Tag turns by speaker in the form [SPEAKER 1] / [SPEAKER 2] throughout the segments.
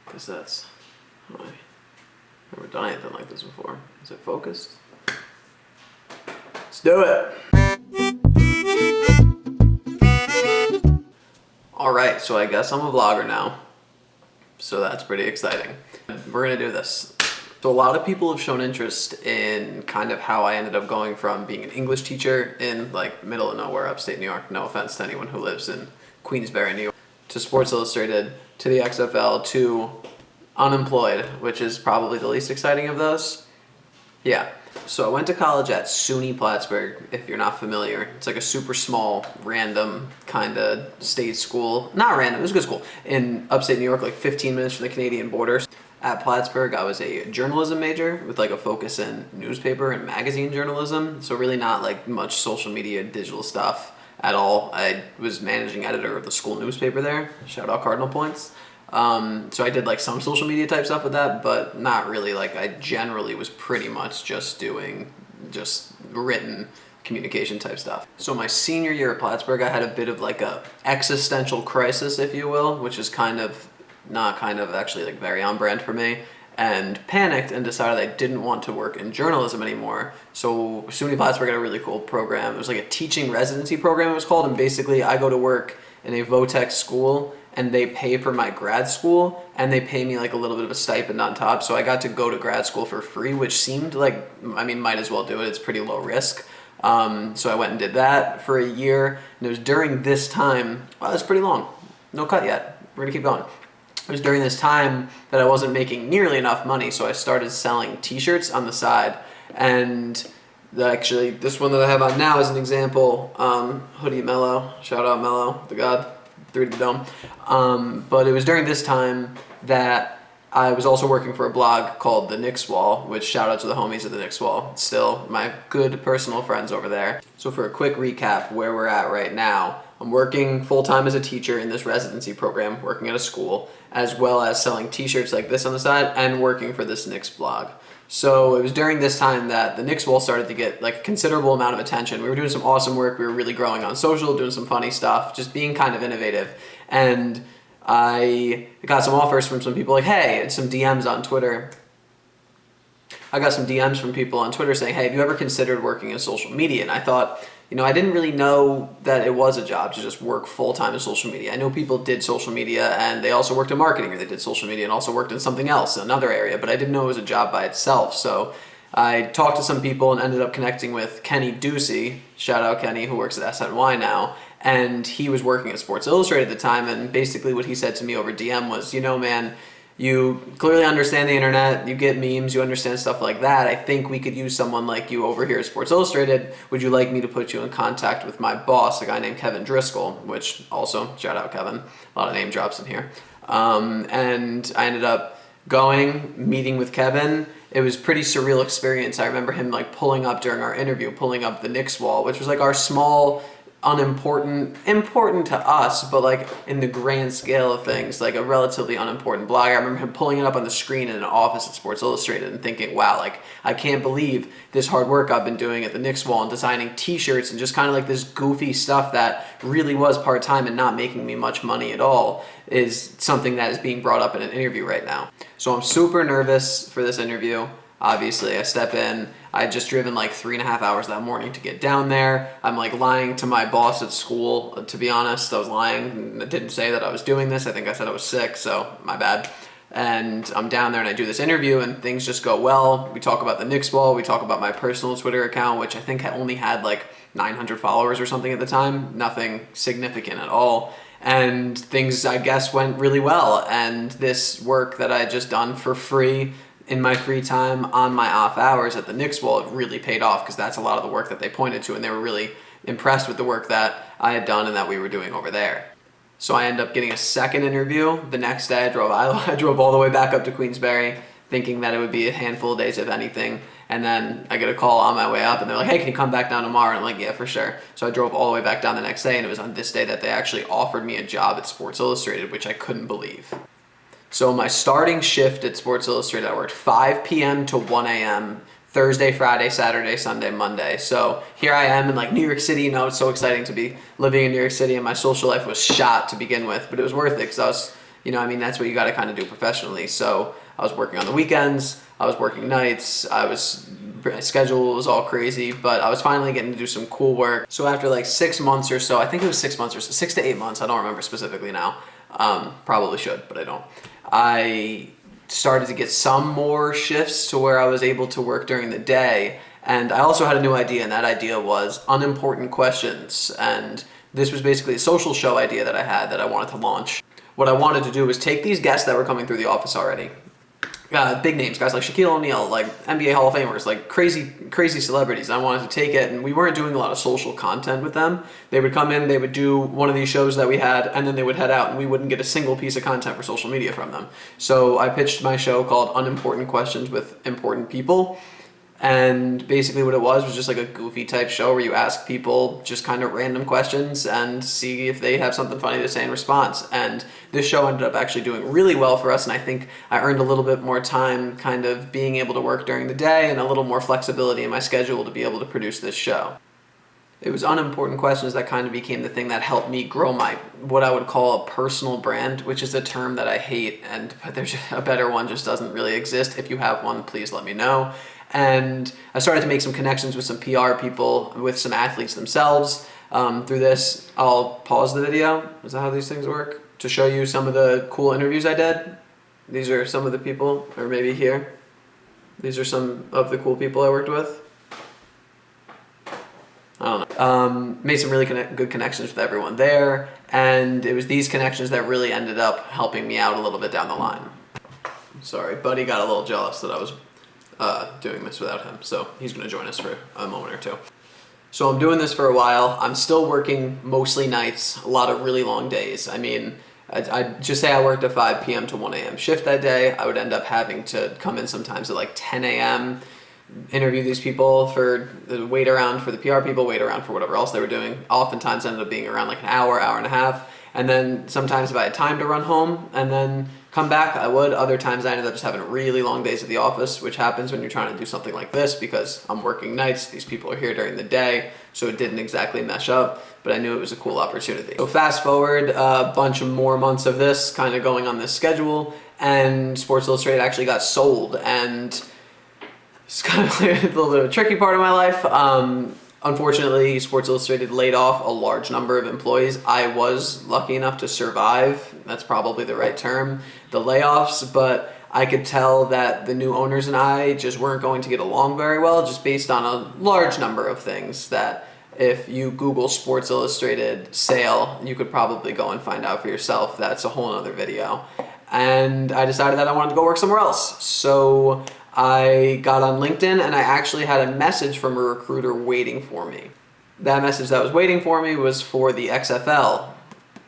[SPEAKER 1] Because that's... I've never done anything like this before. Is it focused? Let's do it! Alright, so I guess I'm a vlogger now. So that's pretty exciting. We're gonna do this. So a lot of people have shown interest in kind of how I ended up going from being an English teacher in like middle of nowhere, upstate New York, no offense to anyone who lives in Queensbury, New York, to Sports Illustrated, to the XFL, to unemployed, which is probably the least exciting of those. Yeah. So I went to college at SUNY Plattsburgh, if you're not familiar. It's like a super small, random kind of state school. Not random, it was a good school. In upstate New York, like 15 minutes from the Canadian border. At Plattsburgh, I was a journalism major with like a focus in newspaper and magazine journalism. So really not like much social media, digital stuff at all. I was managing editor of the school newspaper there. Shout out Cardinal Points. So I did like some social media type stuff with that, but not really. Like I generally was pretty much just doing just written communication type stuff. So my senior year at Plattsburgh, I had a bit of like a existential crisis, if you will, which is actually like very on brand for me, and panicked and decided I didn't want to work in journalism anymore. So SUNY Plattsburgh had a really cool program. It was like a teaching residency program, it was called, and basically I go to work in a Votech school and they pay for my grad school and they pay me like a little bit of a stipend on top. So I got to go to grad school for free, which seemed like, I mean, might as well do it. It's pretty low risk. So I went and did that for a year, and it was during this time, wow, that's pretty long. No cut yet. We're gonna keep going. It was during this time that I wasn't making nearly enough money, so I started selling t-shirts on the side. And actually, this one that I have on now is an example. Hoodie Mello, shout out Mello, the god, 3 to the dome. But it was during this time that I was also working for a blog called The Knicks Wall, which shout out to the homies at The Knicks Wall. Still my good personal friends over there. So for a quick recap, where we're at right now, I'm working full-time as a teacher in this residency program, working at a school, as well as selling t-shirts like this on the side and working for this Knicks blog. So it was during this time that the Knicks Wall started to get like a considerable amount of attention. We were doing some awesome work. We were really growing on social, doing some funny stuff, just being kind of innovative. And I got some offers from some people like, hey, and some DMs on Twitter. I got some DMs from people on Twitter saying, hey, have you ever considered working in social media? And I thought, you know, I didn't really know that it was a job to just work full-time in social media. I know people did social media and they also worked in marketing, or they did social media and also worked in something else, another area, but I didn't know it was a job by itself. So I talked to some people and ended up connecting with Kenny Ducey, shout out Kenny, who works at SNY now, and he was working at Sports Illustrated at the time, and basically what he said to me over DM was, you know, man, you clearly understand the internet, you get memes, you understand stuff like that. I think we could use someone like you over here at Sports Illustrated. Would you like me to put you in contact with my boss, a guy named Kevin Driscoll, which also, shout out Kevin, a lot of name drops in here. And I ended up going, meeting with Kevin. It was a pretty surreal experience. I remember him like pulling up during our interview, pulling up the Knicks Wall, which was like our small, important to us, but like in the grand scale of things, like a relatively unimportant blog. I remember him pulling it up on the screen in an office at Sports Illustrated and thinking, wow, like I can't believe this hard work I've been doing at the Knicks Wall and designing t-shirts and just kind of like this goofy stuff that really was part-time and not making me much money at all is something that is being brought up in an interview right now. So I'm super nervous for this interview. Obviously, I step in. I had just driven like 3.5 hours that morning to get down there. I'm like lying to my boss at school, to be honest. I was lying. I didn't say that I was doing this. I think I said I was sick, so my bad. And I'm down there and I do this interview and things just go well. We talk about the Knicks Wall. We talk about my personal Twitter account, which I think I only had like 900 followers or something at the time. Nothing significant at all. And things, I guess, went really well. And this work that I had just done for free in my free time on my off hours at the Knicks Wall, it really paid off because that's a lot of the work that they pointed to, and they were really impressed with the work that I had done and that we were doing over there. So I ended up getting a second interview. The next day I drove all the way back up to Queensbury thinking that it would be a handful of days, if anything. And then I get a call on my way up and they're like, hey, can you come back down tomorrow? And I'm like, yeah, for sure. So I drove all the way back down the next day, and it was on this day that they actually offered me a job at Sports Illustrated, which I couldn't believe. So my starting shift at Sports Illustrated, I worked 5 p.m. to 1 a.m. Thursday, Friday, Saturday, Sunday, Monday. So here I am in like New York City. You know, it's so exciting to be living in New York City, and my social life was shot to begin with, but it was worth it because I was, You know, I mean, that's what you got to kind of do professionally. So I was working on the weekends, I was working nights, my schedule was all crazy, but I was finally getting to do some cool work. So after like 6 months or so, I think it was 6 months or so, 6 to 8 months, I don't remember specifically now. Probably should, but I don't. I started to get some more shifts to where I was able to work during the day. And I also had a new idea, and that idea was unimportant questions. And this was basically a social show idea that I had that I wanted to launch. What I wanted to do was take these guests that were coming through the office already, big names, guys like Shaquille O'Neal, like NBA Hall of Famers, like crazy celebrities. I wanted to take it, and we weren't doing a lot of social content with them. They would come in, they would do one of these shows that we had, and then they would head out, and we wouldn't get a single piece of content for social media from them. So I pitched my show called Unimportant Questions with Important People. And basically what it was just like a goofy type show where you ask people just kind of random questions and see if they have something funny to say in response. And this show ended up actually doing really well for us, and I think I earned a little bit more time kind of being able to work during the day and a little more flexibility in my schedule to be able to produce this show. It was unimportant questions that kind of became the thing that helped me grow my, what I would call a personal brand, which is a term that I hate, but there's a better one just doesn't really exist. If you have one, please let me know. And I started to make some connections with some PR people, with some athletes themselves. Through this, I'll pause the video. Is that how these things work? To show you some of the cool interviews I did. These are some of the people, or maybe here. These are some of the cool people I worked with. I don't know. Made some really good connections with everyone there, and it was these connections that really ended up helping me out a little bit down the line. Sorry, Buddy got a little jealous that I was doing this without him, so he's going to join us for a moment or two. So I'm doing this for a while. I'm still working mostly nights, a lot of really long days. I mean, I'd just say I worked a 5 p.m. to 1 a.m. shift that day. I would end up having to come in sometimes at like 10 a.m., interview these people, wait around for the PR people, wait around for whatever else they were doing. Oftentimes ended up being around like an hour and a half. And then sometimes if I had time to run home and then come back, I would. Other times I ended up just having really long days at the office, which happens when you're trying to do something like this because I'm working nights. These people are here during the day, so it didn't exactly mesh up, but I knew it was a cool opportunity. So fast forward a bunch of more months of this, kind of going on this schedule, and Sports Illustrated actually got sold, and it's kind of like a little bit of a tricky part of my life. Unfortunately, Sports Illustrated laid off a large number of employees. I was lucky enough to survive, that's probably the right term, the layoffs, but I could tell that the new owners and I just weren't going to get along very well, just based on a large number of things that if you Google Sports Illustrated sale, you could probably go and find out for yourself. That's a whole other video. And I decided that I wanted to go work somewhere else. So I got on LinkedIn, and I actually had a message from a recruiter waiting for me. That message that was waiting for me was for the XFL.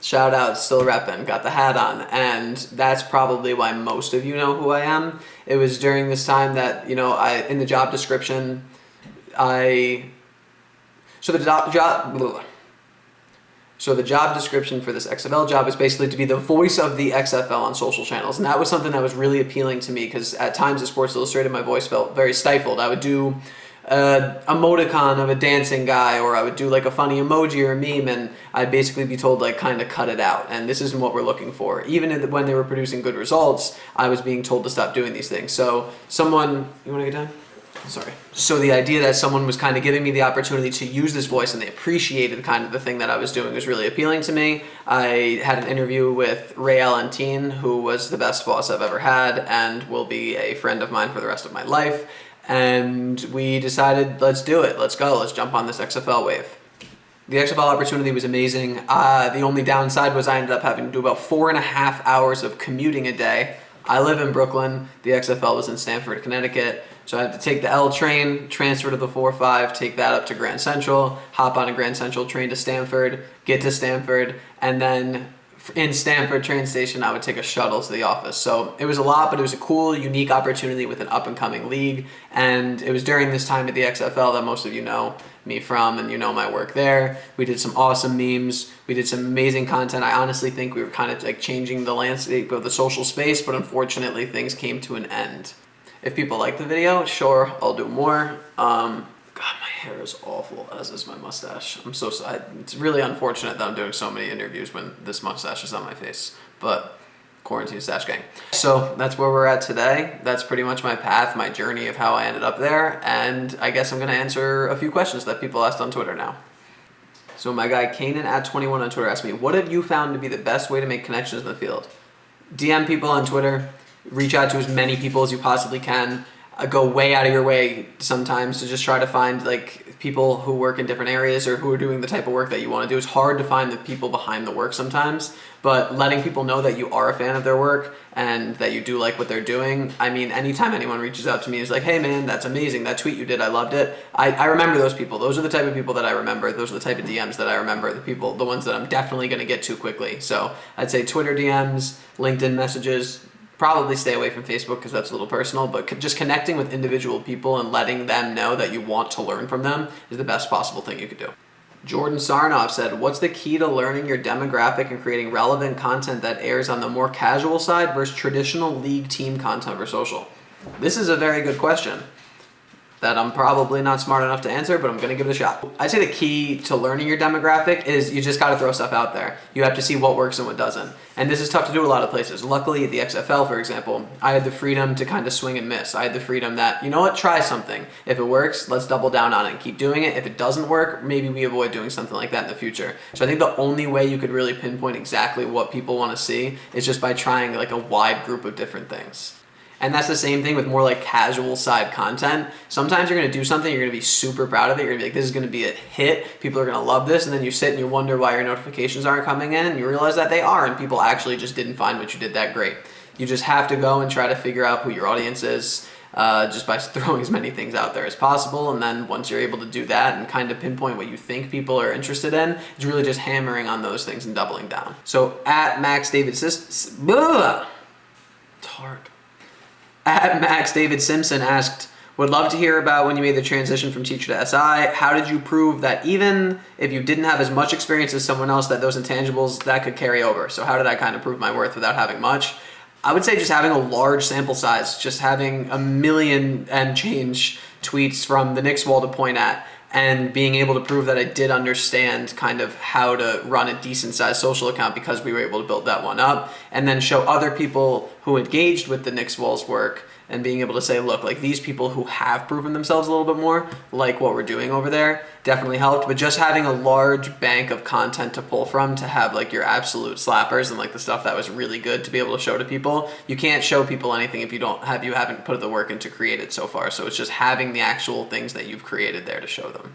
[SPEAKER 1] Shout out, still reppin', got the hat on. And that's probably why most of you know who I am. It was during this time that, in the job description, So the job description for this XFL job is basically to be the voice of the XFL on social channels. And that was something that was really appealing to me because at times at Sports Illustrated, my voice felt very stifled. I would do emoticon of a dancing guy, or I would do like a funny emoji or a meme, and I'd basically be told like kind of cut it out, and this isn't what we're looking for. Even when they were producing good results, I was being told to stop doing these things. So you want to get done? Sorry. So the idea that someone was kind of giving me the opportunity to use this voice and they appreciated kind of the thing that I was doing was really appealing to me. I had an interview with Ray Alentine, who was the best boss I've ever had and will be a friend of mine for the rest of my life. And we decided, let's do it. Let's go. Let's jump on this XFL wave. The XFL opportunity was amazing. The only downside was I ended up having to do about 4.5 hours of commuting a day. I live in Brooklyn. The XFL was in Stamford, Connecticut. So I had to take the L train, transfer to the 4-5, take that up to Grand Central, hop on a Grand Central train to Stamford, get to Stamford, and then in Stamford train station, I would take a shuttle to the office. So it was a lot, but it was a cool, unique opportunity with an up-and-coming league. And it was during this time at the XFL that most of you know me from, and you know my work there. We did some awesome memes. We did some amazing content. I honestly think we were kind of like changing the landscape of the social space, but unfortunately things came to an end. If people like the video, sure, I'll do more. God, my hair is awful, as is my mustache. I'm so sorry. It's really unfortunate that I'm doing so many interviews when this mustache is on my face. But Quarantine Stash Gang. So that's where we're at today. That's pretty much my path, my journey of how I ended up there. And I guess I'm going to answer a few questions that people asked on Twitter now. So my guy Kanan at 21 on Twitter asked me, what have you found to be the best way to make connections in the field? DM people on Twitter, reach out to as many people as you possibly can. Go way out of your way sometimes to just try to find like people who work in different areas or who are doing the type of work that you want to do. It's hard to find the people behind the work sometimes, but letting people know that you are a fan of their work and that you do like what they're doing. I mean, anytime anyone reaches out to me is like, hey man, that's amazing. That tweet you did, I loved it. I remember those people. Those are the type of people that I remember. Those are the type of DMs that I remember, the ones that I'm definitely going to get to quickly. So I'd say Twitter DMs, LinkedIn messages. Probably stay away from Facebook because that's a little personal, but just connecting with individual people and letting them know that you want to learn from them is the best possible thing you could do. Jordan Sarnoff said, what's the key to learning your demographic and creating relevant content that airs on the more casual side versus traditional league team content for social? This is a very good question that I'm probably not smart enough to answer, but I'm going to give it a shot. I'd say the key to learning your demographic is you just got to throw stuff out there. You have to see what works and what doesn't. And this is tough to do a lot of places. Luckily, at the XFL, for example, I had the freedom to kind of swing and miss. I had the freedom that, you know what, try something. If it works, let's double down on it and keep doing it. If it doesn't work, maybe we avoid doing something like that in the future. So I think the only way you could really pinpoint exactly what people want to see is just by trying like a wide group of different things. And that's the same thing with more like casual side content. Sometimes you're going to do something, you're going to be super proud of it. You're going to be like, this is going to be a hit. People are going to love this. And then you sit and you wonder why your notifications aren't coming in. And you realize that they are. And people actually just didn't find what you did that great. You just have to go and try to figure out who your audience is just by throwing as many things out there as possible. And then once you're able to do that and kind of pinpoint what you think people are interested in, it's really just hammering on those things and doubling down. So at Max David it's hard. At Max David Simpson asked, would love to hear about when you made the transition from teacher to SI. How did you prove that even if you didn't have as much experience as someone else, that those intangibles that could carry over? So how did I kind of prove my worth without having much? I would say just having a large sample size, just having a million and change tweets from the Knicks wall to point at, and being able to prove that I did understand kind of how to run a decent sized social account because we were able to build that one up, and then show other people who engaged with the Knicks Wall's work and being able to say, look, like these people who have proven themselves a little bit more, like what we're doing over there, definitely helped. But just having a large bank of content to pull from to have like your absolute slappers and like the stuff that was really good to be able to show to people. You can't show people anything if you haven't put the work in to create it so far. So it's just having the actual things that you've created there to show them.